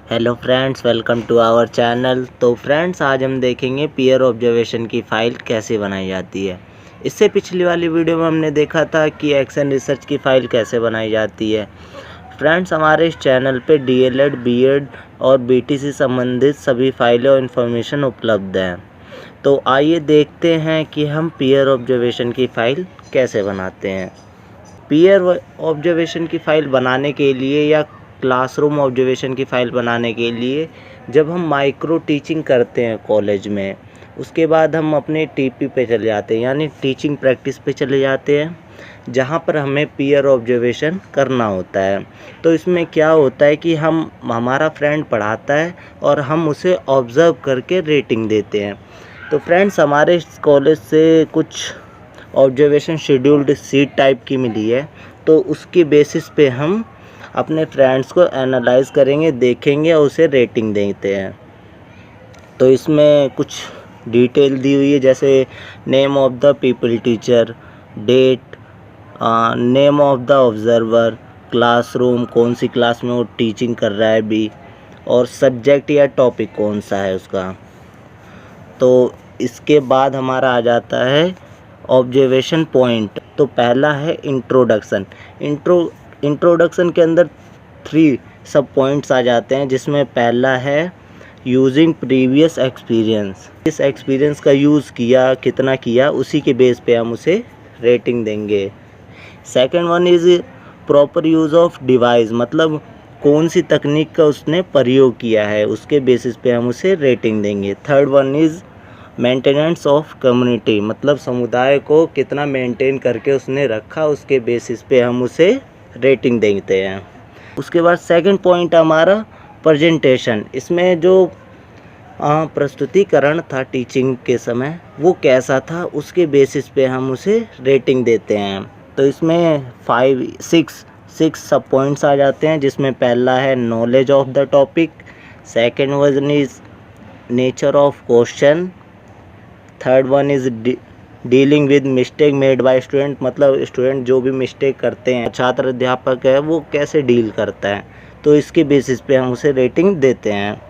Hello friends, welcome to our channel. तो friends, आज हम देखेंगे पीयर ऑब्जर्वेशन की फ़ाइल कैसे बनाई जाती है। इससे पिछली वाली वीडियो में हमने देखा था कि एक्शन रिसर्च की फ़ाइल कैसे बनाई जाती है। फ्रेंड्स, हमारे इस चैनल पे डीएलएड, बीएड और बीटी से संबंधित सभी फाइलें और इन्फॉर्मेशन उपलब्ध हैं। तो आइए देखते हैं कि हम पीयर ऑब्जर्वेशन की फ़ाइल कैसे बनाते हैं। पीयर ऑब्जर्वेशन की फ़ाइल बनाने के लिए या क्लासरूम ऑब्जर्वेशन की फ़ाइल बनाने के लिए जब हम माइक्रो टीचिंग करते हैं कॉलेज में, उसके बाद हम अपने टीपी पे चले जाते हैं, यानी टीचिंग प्रैक्टिस पे चले जाते हैं, जहाँ पर हमें पीयर ऑब्जर्वेशन करना होता है। तो इसमें क्या होता है कि हमारा फ्रेंड पढ़ाता है और हम उसे ऑब्ज़र्व करके रेटिंग देते हैं। तो फ्रेंड्स, हमारे कॉलेज से कुछ ऑब्जर्वेशन शेड्यूल्ड सीट टाइप की मिली है, तो उसकी बेसिस पे हम अपने फ्रेंड्स को एनालाइज करेंगे, देखेंगे और उसे रेटिंग देते हैं। तो इसमें कुछ डिटेल दी हुई है, जैसे name of the people teacher, date, name of the observer, classroom, कौन सी क्लास में वो टीचिंग कर रहा है भी, और सब्जेक्ट या टॉपिक कौन सा है उसका। तो इसके बाद हमारा आ जाता है ऑब्जर्वेशन पॉइंट। तो पहला है इंट्रोडक्शन। इंट्रोडक्शन के अंदर 3 सब पॉइंट्स आ जाते हैं, जिसमें पहला है यूजिंग प्रीवियस एक्सपीरियंस। इस एक्सपीरियंस का यूज़ किया, कितना किया, उसी के बेस पे हम उसे रेटिंग देंगे। Second one is proper use of device, मतलब कौन सी तकनीक का उसने प्रयोग किया है, उसके बेसिस पे हम उसे रेटिंग देंगे। Third one is maintenance of community, मतलब समुदाय को कितना मेंटेन करके उसने रखा, उसके बेसिस पे हम उसे रेटिंग देते हैं। उसके बाद सेकंड पॉइंट हमारा प्रेजेंटेशन। इसमें जो प्रस्तुतिकरण था टीचिंग के समय, वो कैसा था, उसके बेसिस पे हम उसे रेटिंग देते हैं। तो इसमें 6 सब पॉइंट्स आ जाते हैं, जिसमें पहला है knowledge of the topic, second one is nature of question, third one is dealing with mistake made by student, मतलब स्टूडेंट जो भी मिस्टेक करते हैं, छात्र अध्यापक है वो कैसे डील करता है, तो इसके बेसिस पे हम उसे रेटिंग देते हैं।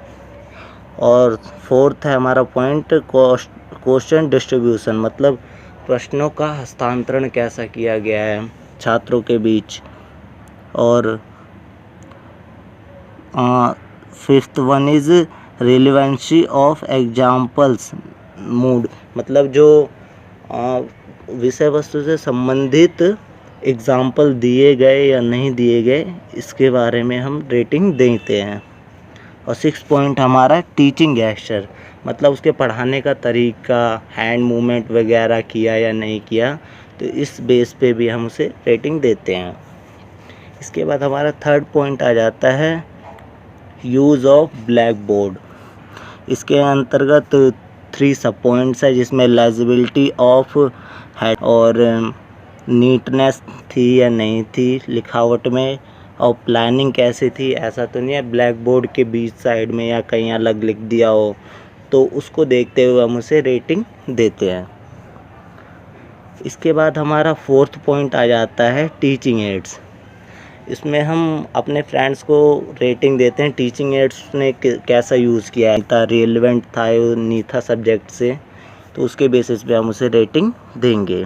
और फोर्थ है हमारा पॉइंट क्वेश्चन डिस्ट्रीब्यूशन, मतलब प्रश्नों का हस्तांतरण कैसा किया गया है छात्रों के बीच। और fifth one is relevancy of examples mood, मतलब जो विषय वस्तु से संबंधित एग्जाम्पल दिए गए या नहीं दिए गए, इसके बारे में हम रेटिंग देते हैं। और 6 पॉइंट हमारा टीचिंग गेस्चर, मतलब उसके पढ़ाने का तरीका, हैंड मूवमेंट वगैरह किया या नहीं किया, तो इस बेस पे भी हम उसे रेटिंग देते हैं। इसके बाद हमारा थर्ड पॉइंट आ जाता है यूज़ ऑफ ब्लैक बोर्ड। इसके अंतर्गत 3 सब पॉइंट्स है, जिसमें लेजिबिलिटी ऑफ हेड और नीटनेस थी या नहीं थी लिखावट में, और प्लानिंग कैसी थी। ऐसा तो नहीं है ब्लैक बोर्ड के बीच साइड में या कहीं अलग लिख दिया हो, तो उसको देखते हुए हम उसे रेटिंग देते हैं। इसके बाद हमारा फोर्थ पॉइंट आ जाता है टीचिंग एड्स। इसमें हम अपने फ्रेंड्स को रेटिंग देते हैं, टीचिंग एड्स ने कैसा यूज़ किया है, था रिलेवेंट था या नहीं था सब्जेक्ट से, तो उसके बेसिस पे हम उसे रेटिंग देंगे।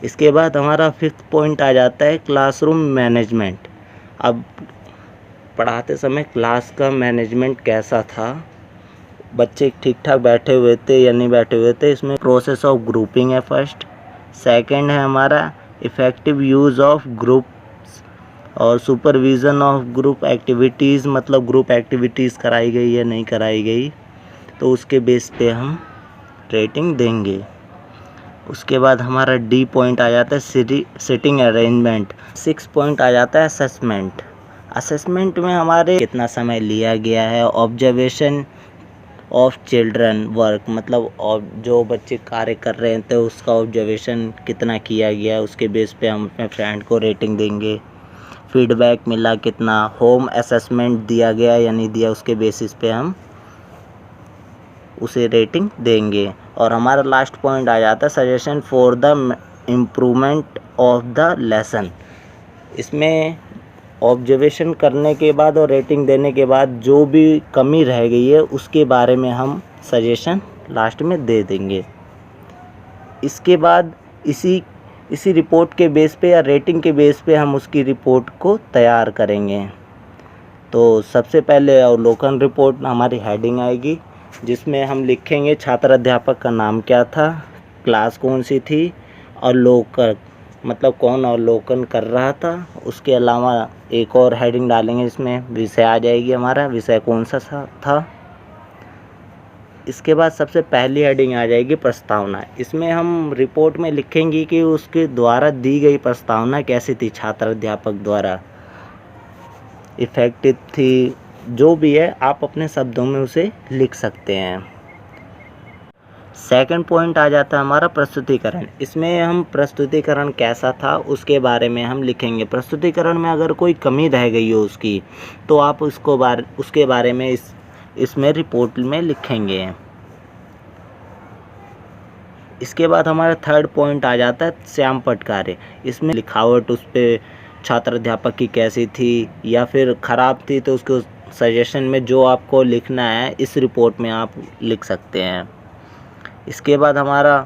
इसके बाद हमारा फिफ्थ पॉइंट आ जाता है क्लासरूम मैनेजमेंट। अब पढ़ाते समय क्लास का मैनेजमेंट कैसा था, बच्चे ठीक ठाक बैठे हुए थे या नहीं बैठे हुए थे, इसमें प्रोसेस ऑफ ग्रुपिंग है फर्स्ट। सेकंड है हमारा इफ़ेक्टिव यूज़ ऑफ ग्रुप्स और सुपरविज़न ऑफ ग्रुप एक्टिविटीज़, मतलब ग्रुप एक्टिविटीज़ कराई गई या नहीं कराई गई, तो उसके बेस पे हम रेटिंग देंगे। उसके बाद हमारा डी पॉइंट आ जाता है सिटिंग अरेंजमेंट। 6 पॉइंट आ जाता है असेसमेंट। असेसमेंट में हमारे कितना समय लिया गया है, ऑब्जर्वेशन ऑफ चिल्ड्रन वर्क, मतलब जो बच्चे कार्य कर रहे थे उसका ऑब्जर्वेशन कितना किया गया, उसके बेस पे हम अपने फ्रेंड को रेटिंग देंगे। फीडबैक मिला कितना, होम असेसमेंट दिया गया या नहीं दिया, उसके बेसिस पे हम उसे रेटिंग देंगे। और हमारा लास्ट पॉइंट आ जाता है suggestion for the improvement of the lesson. इसमें ऑब्जर्वेशन करने के बाद और रेटिंग देने के बाद जो भी कमी रह गई है उसके बारे में हम सजेशन लास्ट में दे देंगे। इसके बाद इसी रिपोर्ट के बेस पे या रेटिंग के बेस पे हम उसकी रिपोर्ट को तैयार करेंगे। तो सबसे पहले अवलोकन रिपोर्ट हमारी हेडिंग आएगी, जिसमें हम लिखेंगे छात्र अध्यापक का नाम क्या था, क्लास कौन सी थी, अवलोकन मतलब कौन अवलोकन कर रहा था। उसके अलावा एक और हेडिंग डालेंगे, इसमें विषय आ जाएगी, हमारा विषय कौन सा था। इसके बाद सबसे पहली हेडिंग आ जाएगी प्रस्तावना। इसमें हम रिपोर्ट में लिखेंगे कि उसके द्वारा दी गई प्रस्तावना कैसी थी, छात्र अध्यापक द्वारा इफ़ेक्टिव थी, जो भी है आप अपने शब्दों में उसे लिख सकते हैं। सेकंड पॉइंट आ जाता है हमारा प्रस्तुतिकरण। इसमें हम प्रस्तुतिकरण कैसा था उसके बारे में हम लिखेंगे। प्रस्तुतिकरण में अगर कोई कमी रह गई हो उसकी, तो आप उसके बारे में इसमें रिपोर्ट में लिखेंगे। इसके बाद हमारा थर्ड पॉइंट आ जाता है श्याम पट कार्य। इसमें लिखावट उस पर छात्र अध्यापक की कैसी थी या फिर ख़राब थी, तो उसको सजेशन में जो आपको लिखना है इस रिपोर्ट में आप लिख सकते हैं। इसके बाद हमारा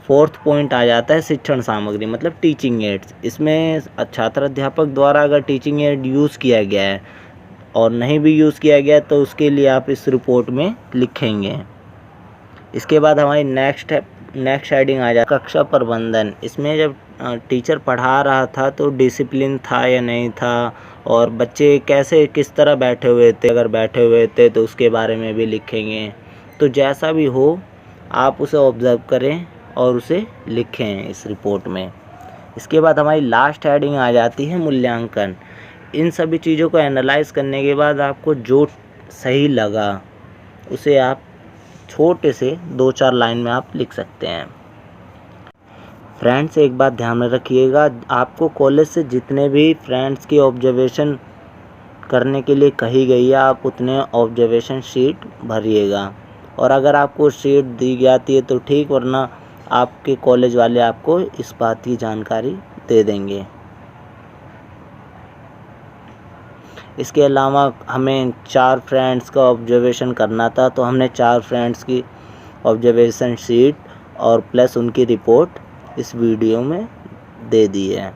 फोर्थ पॉइंट आ जाता है शिक्षण सामग्री मतलब टीचिंग एड्स। इसमें छात्र अध्यापक द्वारा अगर टीचिंग एड यूज़ किया गया है और नहीं भी यूज़ किया गया तो उसके लिए आप इस रिपोर्ट में लिखेंगे। इसके बाद हमारी नेक्स्ट हेडिंग आ जाए कक्षा प्रबंधन। इसमें जब टीचर पढ़ा रहा था तो डिसिप्लिन था या नहीं था, और बच्चे किस तरह बैठे हुए थे, अगर बैठे हुए थे तो उसके बारे में भी लिखेंगे। तो जैसा भी हो आप उसे ऑब्ज़र्व करें और उसे लिखें इस रिपोर्ट में। इसके बाद हमारी लास्ट हेडिंग आ जाती है मूल्यांकन। इन सभी चीज़ों को एनालाइज करने के बाद आपको जो सही लगा उसे आप छोटे से 2-4 लाइन में आप लिख सकते हैं। फ्रेंड्स, एक बात ध्यान में रखिएगा, आपको कॉलेज से जितने भी फ्रेंड्स की ऑब्जर्वेशन करने के लिए कही गई है आप उतने ऑब्जर्वेशन शीट भरिएगा, और अगर आपको शीट दी जाती है तो ठीक, वरना आपके कॉलेज वाले आपको इस बात की जानकारी दे देंगे। इसके अलावा हमें 4 फ्रेंड्स का ऑब्जर्वेशन करना था, तो हमने 4 फ्रेंड्स की ऑब्जर्वेशन शीट और प्लस उनकी रिपोर्ट इस वीडियो में दे दी है।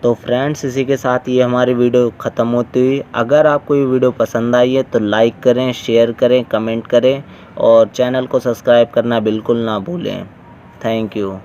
तो फ्रेंड्स, इसी के साथ ये हमारी वीडियो ख़त्म होती हुई। अगर आपको ये वीडियो पसंद आई है तो लाइक करें, शेयर करें, कमेंट करें और चैनल को सब्सक्राइब करना बिल्कुल ना भूलें। Thank you.